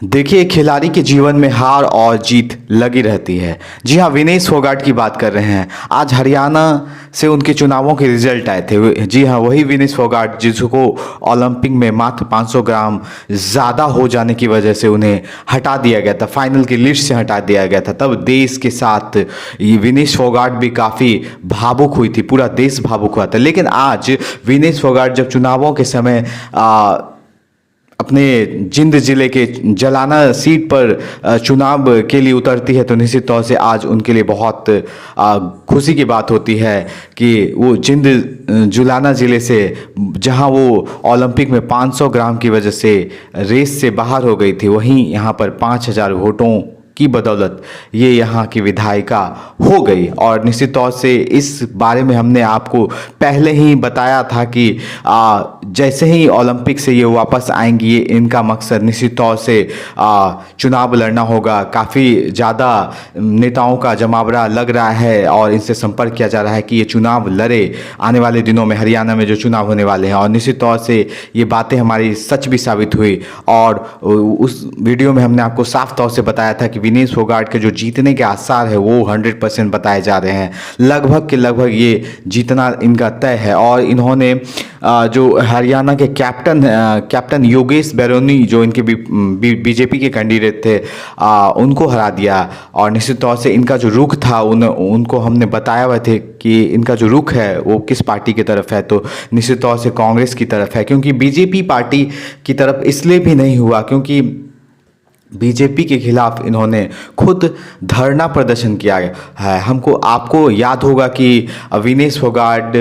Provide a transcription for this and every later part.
देखिए, खिलाड़ी के जीवन में हार और जीत लगी रहती है। जी हाँ, विनेश फोगाट की बात कर रहे हैं। आज हरियाणा से उनके चुनावों के रिजल्ट आए थे। जी हाँ, वही विनेश फोगाट जिसको ओलंपिक में मात्र 500 ग्राम ज़्यादा हो जाने की वजह से उन्हें हटा दिया गया था, फाइनल की लिस्ट से हटा दिया गया था। तब देश के साथ ये विनेश फोगाट भी काफ़ी भावुक हुई थी, पूरा देश भावुक हुआ था। लेकिन आज विनेश फोगाट जब चुनावों के समय अपने जिंद जिले के जलाना सीट पर चुनाव के लिए उतरती है, तो निश्चित तौर से आज उनके लिए बहुत खुशी की बात होती है कि वो जिंद जुलाना ज़िले से, जहां वो ओलंपिक में 500 ग्राम की वजह से रेस से बाहर हो गई थी, वहीं यहां पर 5000 वोटों की बदौलत ये यहाँ की विधायिका हो गई। और निश्चित तौर से इस बारे में हमने आपको पहले ही बताया था कि जैसे ही ओलंपिक से ये वापस आएंगी, इनका मकसद निश्चित तौर से चुनाव लड़ना होगा। काफ़ी ज़्यादा नेताओं का जमावड़ा लग रहा है और इनसे संपर्क किया जा रहा है कि ये चुनाव लड़े आने वाले दिनों में हरियाणा में जो चुनाव होने वाले हैं। और निश्चित तौर से ये बातें हमारी सच भी साबित हुई। और उस वीडियो में हमने आपको साफ तौर से बताया था कि विनेश फोगाट के जो जीतने के आसार है वो 100% बताए जा रहे हैं। लगभग के लगभग ये जीतना इनका तय है। और इन्होंने जो हरियाणा के कैप्टन योगेश बैरोनी, जो इनके बीजेपी के कैंडिडेट थे, उनको हरा दिया। और निश्चित तौर से इनका जो रुख था उनको हमने बताया हुआ थे कि इनका जो रुख है वो किस पार्टी की तरफ है, तो निश्चित तौर से कांग्रेस की तरफ है। क्योंकि बीजेपी पार्टी की तरफ इसलिए भी नहीं हुआ क्योंकि बीजेपी के खिलाफ इन्होंने खुद धरना प्रदर्शन किया है। आपको याद होगा कि विनेश फोगाट,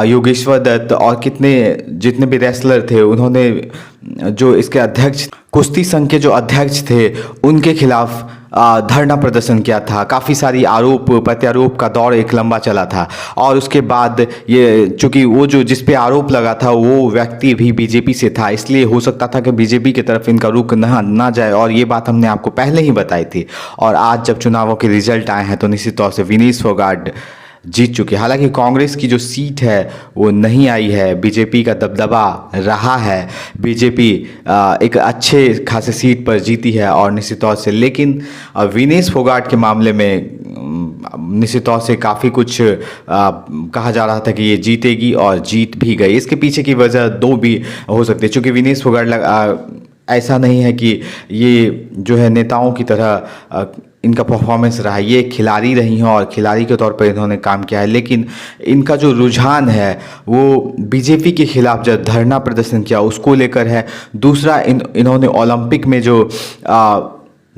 योगेश्वर दत्त और जितने भी रेसलर थे, उन्होंने जो इसके अध्यक्ष, कुश्ती संघ के जो अध्यक्ष थे, उनके खिलाफ धरना प्रदर्शन किया था। काफ़ी सारी आरोप प्रत्यारोप का दौर एक लंबा चला था। और उसके बाद ये, चूँकि वो जो जिस पे आरोप लगा था वो व्यक्ति भी बीजेपी से था, इसलिए हो सकता था कि बीजेपी की तरफ इनका रुख ना जाए। और ये बात हमने आपको पहले ही बताई थी। और आज जब चुनावों के रिजल्ट आए हैं तो निश्चित तौर से विनेश फोगाट जीत चुके। हालांकि कांग्रेस की जो सीट है वो नहीं आई है, बीजेपी का दबदबा रहा है। बीजेपी एक अच्छे खासे सीट पर जीती है और निश्चित तौर से, लेकिन विनेश फोगाट के मामले में निश्चित तौर से काफ़ी कुछ कहा जा रहा था कि ये जीतेगी और जीत भी गई। इसके पीछे की वजह दो भी हो सकती है, चूँकि विनेश फोगाट ऐसा नहीं है कि ये जो है नेताओं की तरह इनका परफॉर्मेंस रहा, ये खिलाड़ी रही हैं और खिलाड़ी के तौर पर इन्होंने काम किया है। लेकिन इनका जो रुझान है वो बीजेपी के खिलाफ जब धरना प्रदर्शन किया उसको लेकर है। दूसरा, इन्होंने ओलंपिक में जो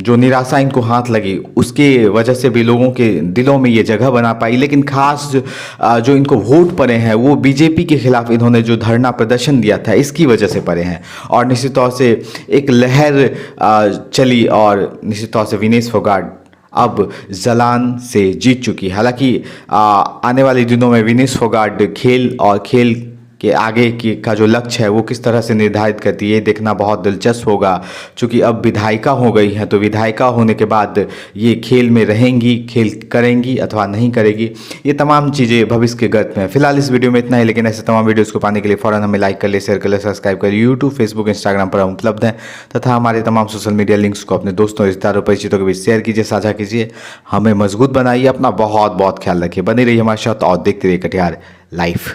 निराशा इनको हाथ लगी उसके वजह से भी लोगों के दिलों में ये जगह बना पाई। लेकिन खास जो इनको वोट पड़े हैं वो बीजेपी के खिलाफ इन्होंने जो धरना प्रदर्शन दिया था इसकी वजह से पड़े हैं। और निश्चित तौर से एक लहर चली और निश्चित तौर से विनेश फोगाट अब जलान से जीत चुकी। हालांकि आने वाले दिनों में विनेश फोगाट खेल के आगे का जो लक्ष्य है वो किस तरह से निर्धारित करती है, ये देखना बहुत दिलचस्प होगा। चूँकि अब विधायिका हो गई हैं तो विधायिका होने के बाद ये खेल में रहेंगी, खेल करेंगी अथवा नहीं करेगी, ये तमाम चीज़ें भविष्य के गर्त में। फिलहाल इस वीडियो में इतना ही, लेकिन ऐसे तमाम वीडियोज़ को पाने के लिए फ़ौरन हमें लाइक कर ले, शेयर कर ले, सब्सक्राइब कर। यूट्यूब, फेसबुक, इंस्टाग्राम पर हम उपलब्ध हैं तथा हमारे तमाम सोशल मीडिया लिंक्स को अपने दोस्तों, रिश्तेदारों, परिचितों के बीच शेयर कीजिए, साझा कीजिए। हमें मजबूत बनाइए। अपना बहुत बहुत ख्याल रखिए। बनी रहिए हमारे साथ और देखते रहिए कटिहार लाइव।